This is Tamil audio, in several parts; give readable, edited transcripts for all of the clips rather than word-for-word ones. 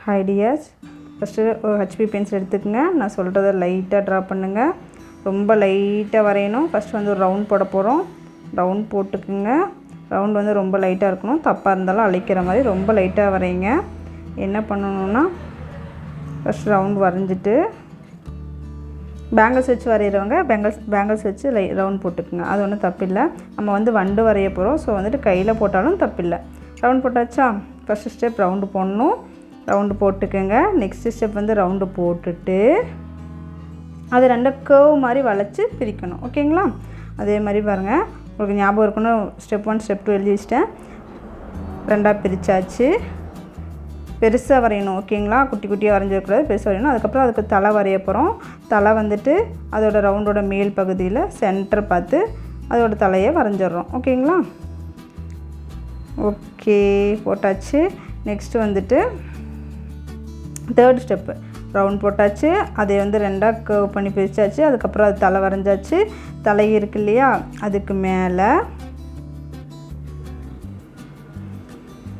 ஹை டியர்ஸ், ஃபஸ்ட்டு ஒரு ஹெச்பி பென்சில் எடுத்துக்கோங்க. நான் சொல்கிறத லைட்டாக ட்ரா பண்ணுங்கள். ரொம்ப லைட்டாக வரையணும். ஃபஸ்ட்டு வந்து ஒரு ரவுண்ட் போட போகிறோம். ரவுண்ட் போட்டுக்குங்க. ரவுண்ட் வந்து ரொம்ப லைட்டாக இருக்கணும். தப்பாக இருந்தாலும் அழிக்கிற மாதிரி ரொம்ப லைட்டாக வரைங்க. என்ன பண்ணணுன்னா, ஃபஸ்ட் ரவுண்ட் வரைஞ்சிட்டு பேங்கிள்ஸ் வச்சு வரைகிறவங்க பேங்கிள்ஸ் வச்சு ரவுண்ட் போட்டுக்குங்க. அது ஒன்றும் தப்பில்லை. நம்ம வந்து வண்டு வரைய போகிறோம். ஸோ வந்துட்டு கையில் போட்டாலும் தப்பில்லை. ரவுண்ட் போட்டாச்சா? ஃபஸ்ட்டு ஸ்டெப் ரவுண்டு போடணும். ரவுண்டு போட்டுக்கோங்க. நெக்ஸ்ட்டு ஸ்டெப் வந்து ரவுண்டு போட்டுட்டு அது ரெண்டு கர்வ் மாதிரி வளைச்சி பிரிக்கணும். ஓகேங்களா? அதே மாதிரி பாருங்கள், உங்களுக்கு ஞாபகம் இருக்கணும். ஸ்டெப் 1 ஸ்டெப் 2 எழுதி வச்சிட்டேன். ரெண்டாக பிரித்தாச்சு. பெருசாக வரையணும். ஓகேங்களா? குட்டி குட்டியாக வரைஞ்சிடக்கூடாது, பெருசாக வரையணும். அதுக்கப்புறம் அதுக்கு தலை வரைய போகிறோம். தலை வந்துட்டு அதோட ரவுண்டோட மேல் பகுதியில் சென்டர் பார்த்து அதோட தலையை வரைஞ்சிட்றோம். ஓகேங்களா? ஓகே, போட்டாச்சு. நெக்ஸ்ட்டு வந்துட்டு தேர்ட் ஸ்டெப்பு ரவுண்ட் போட்டாச்சு. அதை வந்து ரெண்டாக கர்வ் பண்ணி பிரித்தாச்சு. அதுக்கப்புறம் அது தலை வரைஞ்சாச்சு. தலை இருக்கு இல்லையா, அதுக்கு மேலே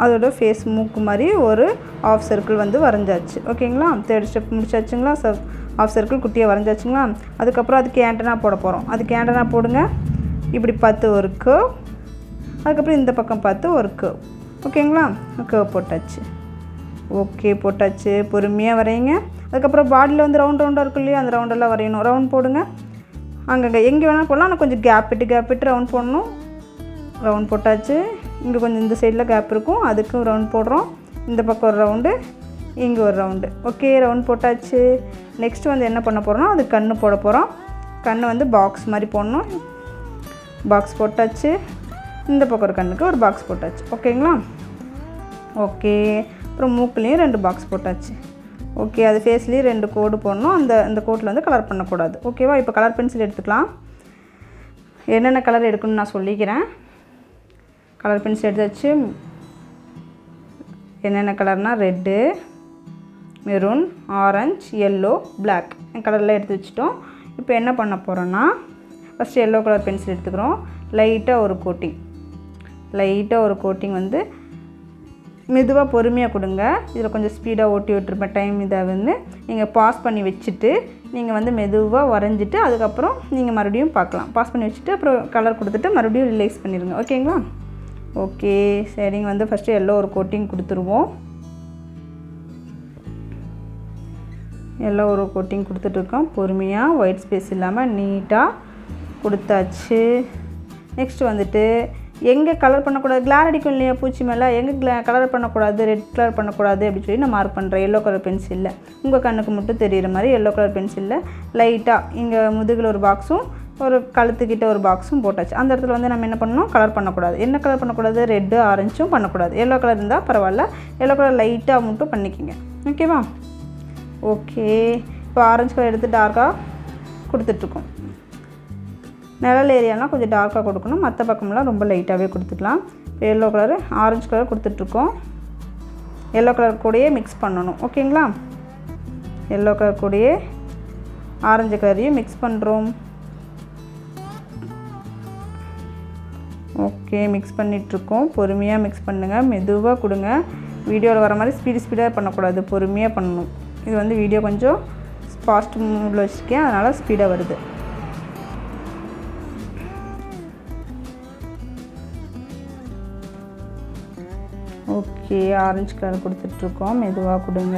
அதோட ஃபேஸ் மூக்கு மாதிரி ஒரு ஆஃப் சர்க்கிள் வந்து வரைஞ்சாச்சு. ஓகேங்களா? தேர்ட் ஸ்டெப் முடிச்சாச்சுங்களா? ஆஃப் சர்க்கிள் குட்டியாக வரைஞ்சாச்சுங்களா? அதுக்கப்புறம் அதுக்கு ஆண்டனா போட போகிறோம். அதுக்கு ஆண்டனா போடுங்க. இப்படி பார்த்து ஒரு கர்வ், அதுக்கப்புறம் இந்த பக்கம் பார்த்து ஒரு கர்வ். ஓகேங்களா? கர்வ் போட்டாச்சு. ஓகே, போட்டாச்சு. பொறுமையாக வரைங்க. அதுக்கப்புறம் பாடியில் வந்து ரவுண்டாக இருக்கும் இல்லையா, அந்த ரவுண்டெல்லாம் வரையணும். ரவுண்ட் போடுங்க. அங்கங்கே எங்கே வேணால் போடலாம். ஆனால் கொஞ்சம் கேப் விட்டு ரவுண்ட் போடணும். ரவுண்ட் போட்டாச்சு. இங்கே கொஞ்சம் இந்த சைடில் கேப் இருக்கும், அதுக்கும் ரவுண்ட் போடுறோம். இந்த பக்கம் ஒரு ரவுண்டு, இங்கே ஒரு ரவுண்டு. ஓகே, ரவுண்ட் போட்டாச்சு. நெக்ஸ்ட்டு வந்து என்ன பண்ண போகிறோம்னா, அது கண் போட போகிறோம். கண் வந்து பாக்ஸ் மாதிரி போடணும். பாக்ஸ் போட்டாச்சு. இந்த பக்கம் ஒரு கண்ணுக்கு ஒரு பாக்ஸ் போட்டாச்சு. ஓகேங்களா? ஓகே, அப்புறம் மூக்குலேயும் 2 பாக்ஸ் போட்டாச்சு. ஓகே, அது ஃபேஸ்லேயும் 2 கோடு போடணும். அந்த கோட்டில் வந்து கலர் பண்ணக்கூடாது. ஓகேவா? இப்போ கலர் பென்சில் எடுத்துக்கலாம். என்னென்ன கலர் எடுக்கணும்னு நான் சொல்லிக்கிறேன். கலர் பென்சில் எடுத்தாச்சு. என்னென்ன கலர்னால் red, maroon, orange, yellow, black கலர்லாம் எடுத்து வச்சுட்டோம். இப்போ என்ன பண்ண போகிறோன்னா, ஃபஸ்ட்டு எல்லோ கலர் பென்சில் எடுத்துக்கிறோம். லைட்டாக ஒரு கோட்டிங் வந்து மெதுவாக பொறுமையாக கொடுங்க. இதில் கொஞ்சம் ஸ்பீடாக ஓட்டி விட்டுருப்பேன். டைம் இதாக வந்து நீங்கள் பாஸ் பண்ணி வச்சுட்டு நீங்கள் வந்து மெதுவாக வரைஞ்சிட்டு அதுக்கப்புறம் நீங்கள் மறுபடியும் பார்க்கலாம். பாஸ் பண்ணி வச்சுட்டு அப்புறம் கலர் கொடுத்துட்டு மறுபடியும் ரிலீஸ் பண்ணிடுங்க. ஓகேங்களா? ஓகே, சரிங்க. வந்து ஃபஸ்ட்டு எல்லோ ஒரு கோட்டிங் கொடுத்துருவோம். எல்லோ ஒரு கோட்டிங் கொடுத்துட்ருக்கோம். பொறுமையாக ஒயிட் ஸ்பேஸ் இல்லாமல் நீட்டாக கொடுத்தாச்சு. நெக்ஸ்ட்டு வந்துட்டு எங்கே கலர் பண்ணக்கூடாது, கிளார் அடிக்கும் இல்லையா பூச்சி மேலே, எங்கே கலர் பண்ணக்கூடாது, ரெட் கலர் பண்ணக்கூடாது அப்படின்னு சொல்லி நான் மார்க் பண்ணுறேன். எல்லோ கலர் பென்சிலில் உங்கள் கண்ணுக்கு மட்டும் தெரிகிற மாதிரி எல்லோ கலர் பென்சிலில் லைட்டாக இங்கே முதுகில் ஒரு பாக்ஸும் ஒரு கழுத்துக்கிட்ட ஒரு பாக்ஸும் போட்டாச்சு. அந்த இடத்துல வந்து நம்ம என்ன பண்ணணும், கலர் பண்ணக்கூடாது. என்ன கலர் பண்ணக்கூடாது, ரெட்டு ஆரஞ்சும் பண்ணக்கூடாது. எல்லோ கலர் இருந்தால் பரவாயில்ல, எல்லோ கலர் லைட்டாக மட்டும் பண்ணிக்கோங்க. ஓகேவா? ஓகே, இப்போ ஆரஞ்சு கலர் எடுத்து டார்க்காக கொடுத்துட்ருக்கோம். நிழல் ஏரியாலாம் கொஞ்சம் டார்க்காக கொடுக்கணும். மற்ற பக்கம்லாம் ரொம்ப லைட்டாகவே கொடுத்துக்கலாம். இப்போ எல்லோ கலரு ஆரஞ்சு கலர் கொடுத்துட்ருக்கோம். எல்லோ கலர் கூடயே மிக்ஸ் பண்ணணும். ஓகேங்களா? எல்லோ கலர் கூடயே ஆரஞ்சு கலரையும் மிக்ஸ் பண்ணுறோம். ஓகே, மிக்ஸ் பண்ணிகிட்ருக்கோம். பொறுமையாக மிக்ஸ் பண்ணுங்கள். மெதுவாக கொடுங்க. வீடியோவில் வர மாதிரி ஸ்பீடாக பண்ணக்கூடாது, பொறுமையாக பண்ணணும். இது வந்து வீடியோ கொஞ்சம் ஃபாஸ்ட் மூடில் வச்சுருக்கேன், அதனால் ஸ்பீடாக வருது. ஓகே, ஆரஞ்சு கலர் கொடுத்துட்ருக்கோம். மெதுவாக கொடுங்க.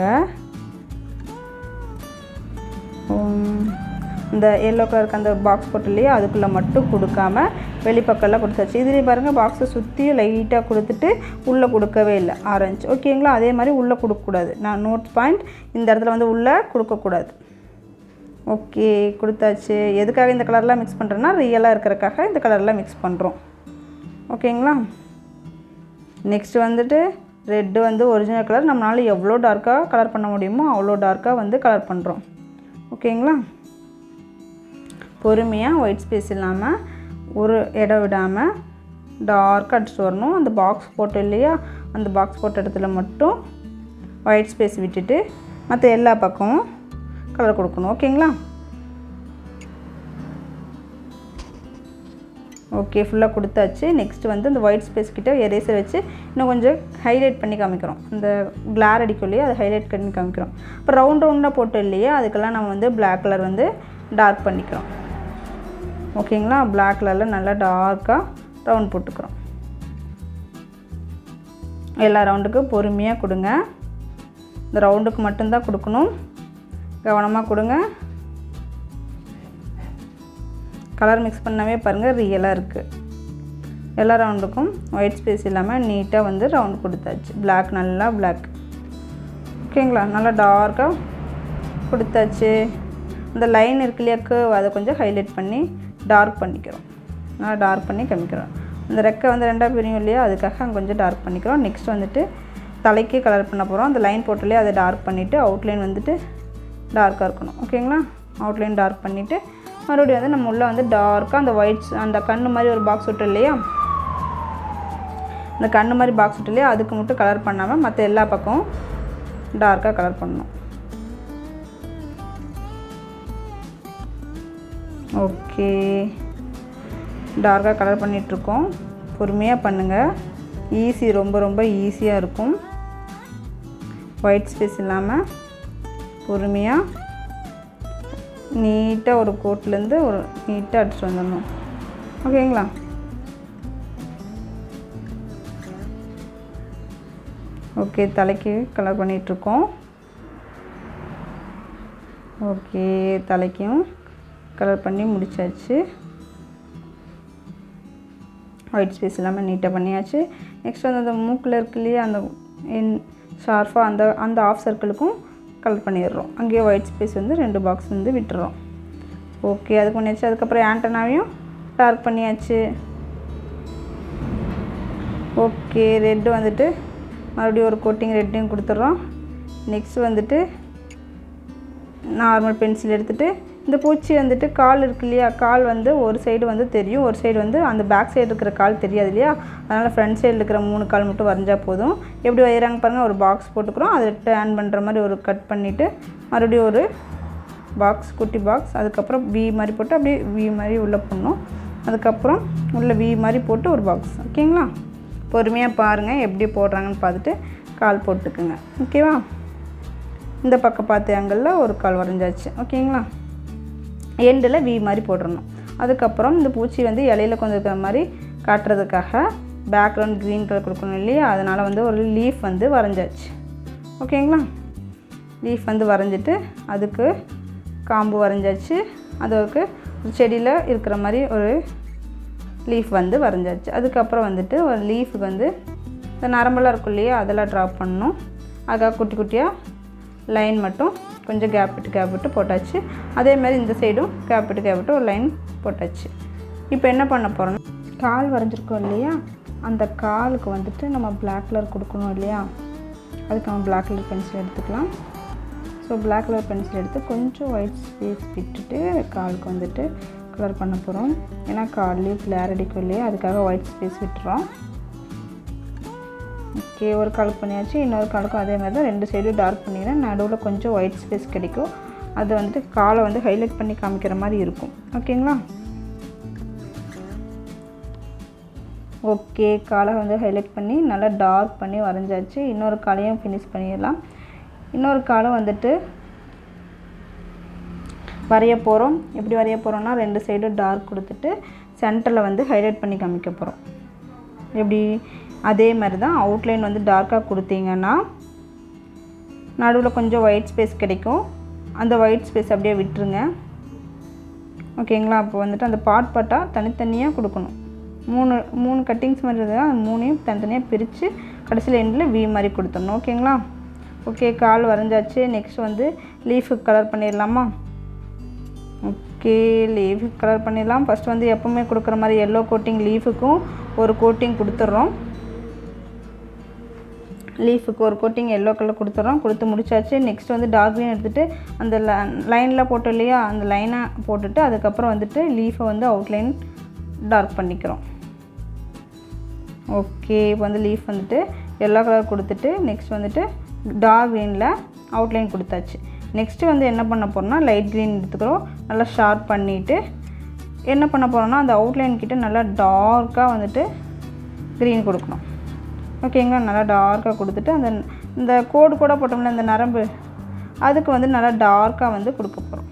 இந்த எல்லோ கலருக்கு அந்த பாக்ஸ் போட்டு இல்லையா, அதுக்குள்ளே மட்டும் கொடுக்காம வெளிப்பக்கம்லாம் கொடுத்தாச்சு. இதுலேயும் பாருங்கள், பாக்ஸை சுற்றி லைட்டாக கொடுத்துட்டு உள்ளே கொடுக்கவே இல்லை ஆரஞ்சு. ஓகேங்களா? அதே மாதிரி உள்ளே கொடுக்கக்கூடாது. நான் நோட் பாயிண்ட், இந்த இடத்துல வந்து உள்ளே கொடுக்கக்கூடாது. ஓகே, கொடுத்தாச்சு. எதுக்காக இந்த கலர்லாம் மிக்ஸ் பண்ணுறேன்னா, ரியலாக இருக்கிறதுக்காக இந்த கலர்லாம் மிக்ஸ் பண்ணுறோம். ஓகேங்களா? நெக்ஸ்ட்டு வந்துட்டு ரெட்டு வந்து ஒரிஜினல் கலர். நம்மளால் எவ்வளோ டார்க்காக கலர் பண்ண முடியுமோ அவ்வளோ டார்க்காக வந்து கலர் பண்ணுறோம். ஓகேங்களா? பொறுமையாக ஒயிட் ஸ்பேஸ் இல்லாமல் ஒரு இடம் விடாமல் டார்க்காக அடிச்சுட்டு வரணும். அந்த பாக்ஸ் போட்டு இல்லையா, அந்த பாக்ஸ் போட்ட இடத்துல மட்டும் ஒயிட் ஸ்பேஸ் விட்டுட்டு மற்ற எல்லா பக்கமும் கலர் கொடுக்கணும். ஓகேங்களா? ஓகே, ஃபுல்லாக கொடுத்தாச்சு. நெக்ஸ்ட்டு வந்து இந்த ஒயிட் ஸ்பேஸ் கிட்ட எரேசர் வச்சு இன்னும் கொஞ்சம் ஹைலைட் பண்ணி காமிக்கிறோம். இந்த கிளார் அடிக்கும் இல்லையா, அதை ஹைலைட் பண்ணி காமிக்கிறோம். இப்போ ரவுண்டாக போட்டோம் இல்லையா, அதுக்கெல்லாம் நம்ம வந்து பிளாக் கலர் வந்து டார்க் பண்ணிக்கிறோம். ஓகேங்களா, பிளாக் கலரில் நல்லா டார்க்காக ரவுண்ட் போட்டுக்கிறோம். எல்லா ரவுண்டுக்கும் பொறுமையாக கொடுங்க. இந்த ரவுண்டுக்கு மட்டும்தான் கொடுக்கணும், கவனமாக கொடுங்க. கலர் மிக்ஸ் பண்ணவே பாருங்கள் ரியலாக இருக்குது. எல்லா ரவுண்டுக்கும் ஒயிட் ஸ்பேஸ் இல்லாமல் நீட்டாக வந்து ரவுண்ட் கொடுத்தாச்சு. பிளாக், நல்லா பிளாக். ஓகேங்களா, நல்லா டார்க்காக கொடுத்தாச்சு. இந்த லைன் இருக்கு இல்லையா கர்வ், அதை கொஞ்சம் ஹைலைட் பண்ணி டார்க் பண்ணிக்கிறோம். நல்லா டார்க் பண்ணி காமிக்கிறோம். இந்த ரெக்கை வந்து ரெண்டாக பிரியும் இல்லையா, அதுக்காக அங்கே கொஞ்சம் டார்க் பண்ணிக்கிறோம். நெக்ஸ்ட் வந்துட்டு தலைக்கு கலர் பண்ண போகிறோம். அந்த லைன் போட்டுலேயே அதை டார்க் பண்ணிவிட்டு அவுட்லைன் வந்துட்டு டார்க்காக இருக்கணும். ஓகேங்களா, அவுட்லைன் டார்க் பண்ணிவிட்டு மறுபடியும் வந்து நம்ம உள்ளே வந்து டார்க்காக அந்த ஒயிட்ஸ், அந்த கண்ணு மாதிரி ஒரு பாக்ஸ் விட்டு இல்லையா, அந்த கண்ணு மாதிரி பாக்ஸ் விட்டு இல்லையா, அதுக்கு மட்டும் கலர் பண்ணாமல் மற்ற எல்லா பக்கமும் டார்க்காக கலர் பண்ணணும். ஓகே, டார்க்காக கலர் பண்ணிகிட்ருக்கோம். பொறுமையாக பண்ணுங்கள், ஈஸி, ரொம்ப ரொம்ப ஈஸியாக இருக்கும். ஒயிட் ஸ்பேஸ் இல்லாமல் பொறுமையாக நீட்டாக ஒரு கோட்லேருந்து ஒரு நீட்டாக அடிச்சுட்டு வந்துடணும். ஓகேங்களா, ஓகே, தலைக்கு கலர் பண்ணிகிட்ருக்கோம். ஓகே, தலைக்கும் கலர் பண்ணி முடிச்சாச்சு. ஒயிட் ஸ்பேஸ் இல்லாமல் நீட்டாக பண்ணியாச்சு. நெக்ஸ்ட் வந்து அந்த மூக்கில் இருக்கு இல்லையா, அந்த ஷார்ப்பாக அந்த ஆஃப் சர்க்கிளுக்கும் கலர் பண்ணிடுறோம். அங்கேயே ஒயிட் ஸ்பேஸ் வந்து 2 பாக்ஸ் வந்து விட்டுறோம். ஓகே, அதுக்கு பண்ணியாச்சு. அதுக்கப்புறம் ஆண்டனாவையும் டார்க் பண்ணியாச்சு. ஓகே, ரெட்டு வந்துட்டு மறுபடியும் ஒரு கோட்டிங் ரெட்டையும் கொடுத்துட்றோம். நெக்ஸ்ட் வந்துட்டு நார்மல் பென்சில் எடுத்துகிட்டு இந்த பூச்சி வந்துட்டு கால் இருக்கு இல்லையா, கால் வந்து ஒரு சைடு வந்து தெரியும், ஒரு சைடு வந்து அந்த பேக் சைடு இருக்கிற கால் தெரியாது இல்லையா, அதனால் ஃப்ரண்ட் சைடில் இருக்கிற 3 கால் மட்டும் வரைஞ்சால் போதும். எப்படி வரைகிறாங்க பாருங்கள், ஒரு பாக்ஸ் போட்டுக்கிறோம், அதை டர்ன் பண்ணுற மாதிரி ஒரு கட் பண்ணிவிட்டு மறுபடியும் ஒரு பாக்ஸ், குட்டி பாக்ஸ், அதுக்கப்புறம் வி மாதிரி போட்டு அப்படியே வி மாதிரி உள்ளே போடணும். அதுக்கப்புறம் உள்ளே வி மாதிரி போட்டு ஒரு பாக்ஸ். ஓகேங்களா, பொறுமையாக பாருங்கள் எப்படி போடுறாங்கன்னு பார்த்துட்டு கால் போட்டுக்குங்க. ஓகேவா, இந்த பக்கம் பார்த்து ஆங்கிளில் ஒரு கால் வரைஞ்சாச்சு. ஓகேங்களா, எண்டில் வி மாதிரி போட்டுடணும். அதுக்கப்புறம் இந்த பூச்சி வந்து இலையில கொஞ்சம் இருக்கிற மாதிரி காட்டுறதுக்காக பேக்ரவுண்ட் க்ரீன் கலர் கொடுக்கணும் இல்லையா, அதனால் வந்து ஒரு லீஃப் வந்து வரைஞ்சாச்சு. ஓகேங்களா, லீஃப் வந்து வரைஞ்சிட்டு அதுக்கு காம்பு வரைஞ்சாச்சு. அதுக்கு செடியில் இருக்கிற மாதிரி ஒரு லீஃப் வந்து வரைஞ்சாச்சு. அதுக்கப்புறம் வந்துட்டு ஒரு லீஃபுக்கு வந்து இந்த நரம்பெல்லாம் இருக்கும் இல்லையா, அதெல்லாம் ட்ராப் பண்ணணும். அதுக்காக குட்டி குட்டியாக லைன் மட்டும் கொஞ்சம் கேப் விட்டு போட்டாச்சு. அதே மாதிரி இந்த சைடும் கேப் விட்டு ஒரு லைன் போட்டாச்சு. இப்போ என்ன பண்ண போகிறோம்னா, கால் வரைஞ்சிருக்கோம் இல்லையா, அந்த காலுக்கு வந்துட்டு நம்ம பிளாக் கலர் கொடுக்கணும் இல்லையா, அதுக்கு நம்ம பிளாக் கலர் பென்சில் எடுத்துக்கலாம். ஸோ பிளாக் கலர் பென்சில் எடுத்து கொஞ்சம் ஒயிட் ஸ்பேஸ் விட்டுட்டு காலுக்கு வந்துட்டு கலர் பண்ண போகிறோம். ஏன்னா கால்லேயும் கிளார் அடிக்கும் இல்லையா, அதுக்காக ஒயிட் ஸ்பேஸ் விட்டுறோம். ஓகே, ஒரு காலுக்கு பண்ணியாச்சு. இன்னொரு காலுக்கும் அதே மாதிரி தான் 2 சைடும் டார்க் பண்ணிக்கிறேன். நடுவில் கொஞ்சம் ஒயிட் ஸ்பேஸ் கிடைக்கும், அது வந்துட்டு காலை வந்து ஹைலைட் பண்ணி காமிக்கிற மாதிரி இருக்கும். ஓகேங்களா, ஓகே, காலை வந்து ஹைலைட் பண்ணி நல்லா டார்க் பண்ணி வரைஞ்சாச்சு. இன்னொரு காலையும் ஃபினிஷ் பண்ணிடலாம். இன்னொரு காலம் வந்துட்டு வரைய போகிறோம். எப்படி வரைய போகிறோம்னா, 2 சைடும் டார்க் கொடுத்துட்டு சென்டரில் வந்து ஹைலைட் பண்ணி காமிக்க போகிறோம். எப்படி அதே மாதிரி தான் அவுட்லைன் வந்து டார்க்காக கொடுத்தீங்கன்னா நடுவில் கொஞ்சம் ஒயிட் ஸ்பேஸ் கிடைக்கும். அந்த ஒயிட் ஸ்பேஸ் அப்படியே விட்டுருங்க. ஓகேங்களா, அப்போ வந்துட்டு அந்த பார்ட்டாக தனித்தனியாக கொடுக்கணும். 3 கட்டிங்ஸ் மாதிரி இருந்தால் அந்த 3ஐயும் தனித்தனியாக பிரித்து கடைசியில் எண்டில் வி மாதிரி கொடுத்துடணும். ஓகேங்களா, ஓகே, கால் வரைஞ்சாச்சு. நெக்ஸ்ட் வந்து லீஃபுக்கு கலர் பண்ணிடலாமா? ஓகே, லீஃபுக்கு கலர் பண்ணிடலாம். ஃபஸ்ட்டு வந்து எப்போவுமே கொடுக்குற மாதிரி எல்லோ கோட்டிங் லீஃபுக்கும் ஒரு கோட்டிங் கொடுத்துட்றோம். லீஃபுக்கு ஒரு கோட்டிங் எல்லோ கலர் கொடுத்துட்றோம். கொடுத்து முடிச்சாச்சு. நெக்ஸ்ட் வந்து டார்க் க்ரீன் எடுத்துகிட்டு அந்த லைனில் போட்டோம் இல்லையா, அந்த லைனை போட்டுட்டு அதுக்கப்புறம் வந்துட்டு லீஃபை வந்து அவுட்லைன் டார்க் பண்ணிக்கிறோம். ஓகே, இப்போ வந்து லீஃப் வந்துட்டு எல்லோ கலர் கொடுத்துட்டு நெக்ஸ்ட் வந்துட்டு டார்க் க்ரீனில் அவுட்லைன் கொடுத்தாச்சு. நெக்ஸ்ட்டு வந்து என்ன பண்ண போகிறோம்னா லைட் க்ரீன் எடுத்துக்கிறோம். நல்லா ஷார்ப் பண்ணிவிட்டு என்ன பண்ண போகிறோம்னா அந்த அவுட்லைன் கிட்ட நல்லா டார்க்காக வந்துட்டு க்ரீன் கொடுக்கணும். ஓகேங்களா, நல்லா டார்க்காக கொடுத்துட்டு இந்த கோடு கூட போட்டோம்னா இந்த நரம்பு அதுக்கு வந்து நல்லா டார்க்காக வந்து கொடுக்க போகிறோம்.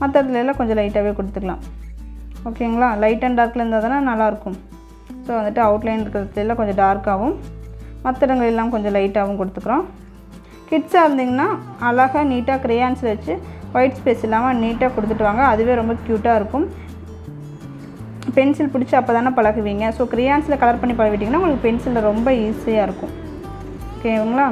மற்ற இடத்துலலாம் கொஞ்சம் லைட்டாகவே கொடுத்துக்கலாம். ஓகேங்களா, லைட் அண்ட் டார்க்கில் இருந்தால் தானே நல்லாயிருக்கும். ஸோ வந்துட்டு அவுட்லைன் இருக்கிறதுலாம் கொஞ்சம் டார்க்காகவும் மற்ற இடங்கள் எல்லாம் கொஞ்சம் லைட்டாகவும் கொடுத்துக்குறோம். கிட்ஸாக இருந்திங்கன்னா அழகாக நீட்டாக க்ரேயான்ஸ் வச்சு ஒயிட் ஸ்பேஸ் இல்லாமல் நீட்டாக கொடுத்துட்டு வாங்க. அதுவே ரொம்ப க்யூட்டாக இருக்கும். பென்சில் பிடிச்சி அப்போ தானே பழகுவீங்க. ஸோ க்ரேயான்ஸில் கலர் பண்ணி பழகிட்டிங்கன்னா உங்களுக்கு பென்சிலில் ரொம்ப ஈஸியாக இருக்கும். ஓகேங்களா,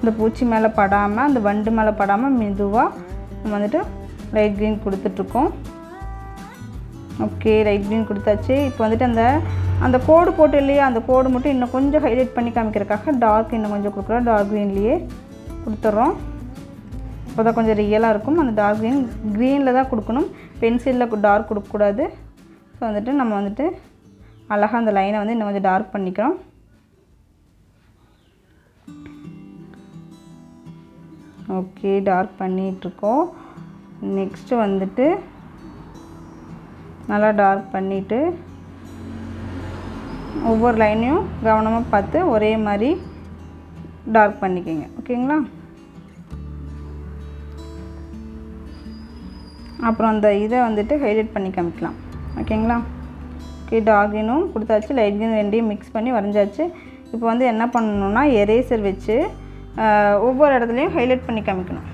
இந்த பூச்சி மேலே படாமல் அந்த வண்டு மேலே படாமல் மெதுவாக நம்ம வந்துட்டு லைட் க்ரீன் கொடுத்துட்ருக்கோம். ஓகே, லைட் க்ரீன் கொடுத்தாச்சு. இப்போ வந்துட்டு அந்த கோடு போட்டு இல்லையா, அந்த கோடு மட்டும் இன்னும் கொஞ்சம் ஹைலைட் பண்ணி காமிக்கிறதுக்காக டார்க் இன்னும் கொஞ்சம் கொடுக்குறோம். டார்க் க்ரீன்லேயே கொடுத்துட்றோம். அப்போ தான் கொஞ்சம் ரியலாக இருக்கும். அந்த டார்க் க்ரீனில் தான் கொடுக்கணும், பென்சிலில் டார்க் கொடுக்கக்கூடாது. ஸோ வந்துட்டு நம்ம வந்துட்டு அழகாக அந்த லைனை வந்து இன்னும் கொஞ்சம் டார்க் பண்ணிக்கிறோம். ஓகே, டார்க் பண்ணிகிட்ருக்கோம். நெக்ஸ்ட்டு வந்துட்டு நல்லா டார்க் பண்ணிவிட்டு ஒவ்வொரு லைனையும் கவனமாக பார்த்து ஒரே மாதிரி டார்க் பண்ணிக்கோங்க. ஓகேங்களா, அப்புறம் அந்த இதை வந்துட்டு ஹைலைட் பண்ணி காமிக்கலாம். ஓகேங்களா, ஓகே, டார்க் க்ரீனும் கொடுத்தாச்சு, லைட் க்ரீன் ரெண்டையும் மிக்ஸ் பண்ணி வரைஞ்சாச்சு. இப்போ வந்து என்ன பண்ணணுன்னா எரேசர் வச்சு ஒவ்வொரு இடத்துலையும் ஹைலைட் பண்ணி காமிக்கணும்.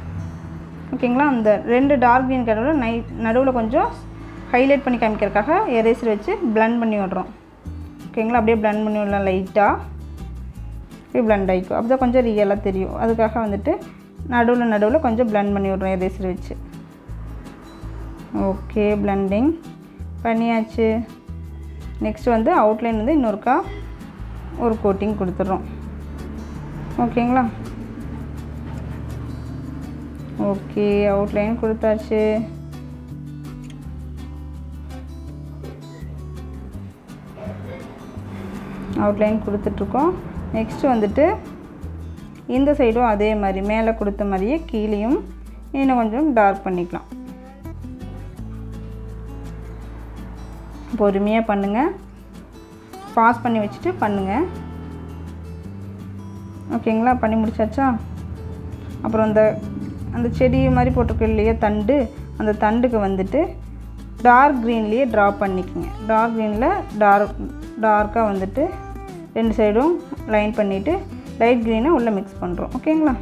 ஓகேங்களா, அந்த 2 டார்க் க்ரீன் நடுவில் கொஞ்சம் ஹைலைட் பண்ணி காமிக்கிறதுக்காக எரேசர் வச்சு பிளண்ட் பண்ணி விட்றோம். ஓகேங்களா, அப்படியே பிளண்ட் பண்ணி விடலாம். லைட்டாக அப்படியே பிளண்ட் ஆகிக்கும். அப்போ தான் கொஞ்சம் ரியலாக தெரியும். அதுக்காக வந்துட்டு நடுவில் கொஞ்சம் பிளண்ட் பண்ணி விட்றோம் எரேசர் வச்சு. ஓகே, பிளண்டிங் பண்ணியாச்சு. நெக்ஸ்ட் வந்து அவுட்லைன் வந்து இன்னொருக்கா ஒரு கோட்டிங் கொடுத்துட்றோம். ஓகேங்களா, ஓகே, அவுட்லைன் கொடுத்தாச்சு. அவுட்லைன் கொடுத்துட்ருக்கோம். நெக்ஸ்ட்டு வந்துட்டு இந்த சைடும் அதே மாதிரி மேலே கொடுத்த மாதிரியே கீழேயும் இன்னும் கொஞ்சம் டார்க் பண்ணிக்கலாம். பொறுமையாக பண்ணுங்கள், பாஸ் பண்ணி வச்சுட்டு பண்ணுங்கள். ஓகேங்களா, பண்ணி முடிச்சாச்சா? அப்புறம் அந்த செடி மாதிரி போட்டிருக்கு இல்லையா தண்டு, அந்த தண்டுக்கு வந்துட்டு டார்க் க்ரீன்லேயே ட்ரா பண்ணிக்கோங்க. டார்க் க்ரீனில் டார்க்காக வந்துட்டு 2 சைடும் லைன் பண்ணிவிட்டு லைட் க்ரீனை உள்ளே மிக்ஸ் பண்ணுறோம். ஓகேங்களா,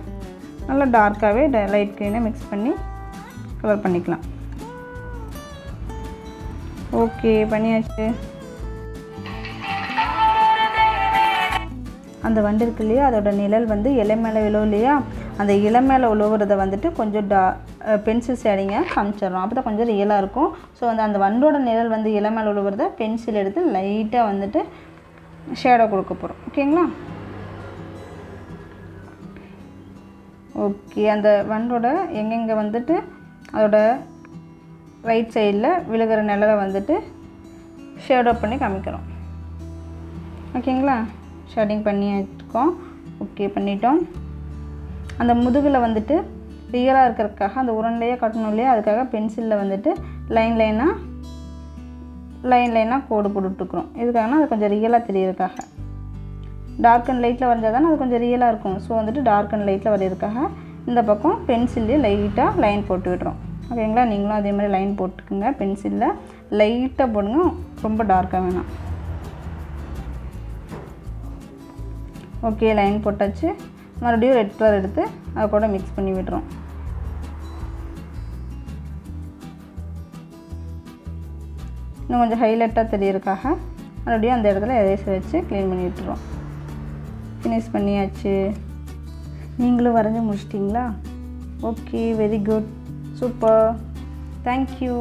நல்லா டார்க்காகவே லைட் க்ரீனை மிக்ஸ் பண்ணி கலர் பண்ணிக்கலாம். ஓகே, பண்ணியாச்சு. அந்த வண்டு இருக்கு இல்லையா, அதோட நிழல் வந்து இலை மேலே விழுவும் இல்லையா, அந்த இலை மேலே உழுவுறதை வந்துட்டு கொஞ்சம் பென்சில் ஷேடிங்கை காமிச்சிடறோம். அப்போ தான் கொஞ்சம் ரியலாக இருக்கும். ஸோ அந்த வண்டோட நிழல் வந்து இலை மேலே உழுவுறத பென்சில் எடுத்து லைட்டாக வந்துட்டு ஷேடோ கொடுக்க போகிறோம். ஓகேங்களா, ஓகே, அந்த வண்டோட எங்கெங்கே வந்துட்டு அதோட ரைட் சைடில் விழுகிற நிழலை வந்துட்டு ஷேடோ பண்ணி காமிக்கிறோம். ஓகேங்களா, ஷேடிங் பண்ணியிருக்கோம். ஓகே, பண்ணிட்டோம். அந்த முதுகில் வந்துட்டு ரியலாக இருக்கிறதுக்காக அந்த உருண்டையாக கட்டணும் இல்லையா, அதுக்காக பென்சிலில் வந்துட்டு லைன் லைனாக கோடு போட்டுட்ருக்குறோம். இதுக்காகனா அது கொஞ்சம் ரியலாக தெரியறதுக்காக. டார்க் அண்ட் லைட்டில் வரைஞ்சால் தானே அது கொஞ்சம் ரியலாக இருக்கும். ஸோ வந்துட்டு டார்க் அண்ட் லைட்டில் வரைகிறதுக்காக இந்த பக்கம் பென்சில்லே லைட்டாக லைன் போட்டு விடுறோம். ஓகேங்களா, நீங்களும் அதே மாதிரி லைன் போட்டுக்குங்க. பென்சிலில் லைட்டாக போடுங்க, ரொம்ப டார்க்காக வேணாம். ஓகே, லைன் போட்டாச்சு. மறுபடியும் ரெட் கலர் எடுத்து அதை கூட மிக்ஸ் பண்ணி விடுறோம். இன்னும் கொஞ்சம் ஹைலைட்டாக தெரியறதுக்காக மறுபடியும் அந்த இடத்துல எரேசர் வச்சு க்ளீன் பண்ணி விட்டுறோம். ஃபினிஷ் பண்ணியாச்சு. நீங்களும் வரைஞ்சி முடிச்சிட்டிங்களா? Okay, very good, super, thank you.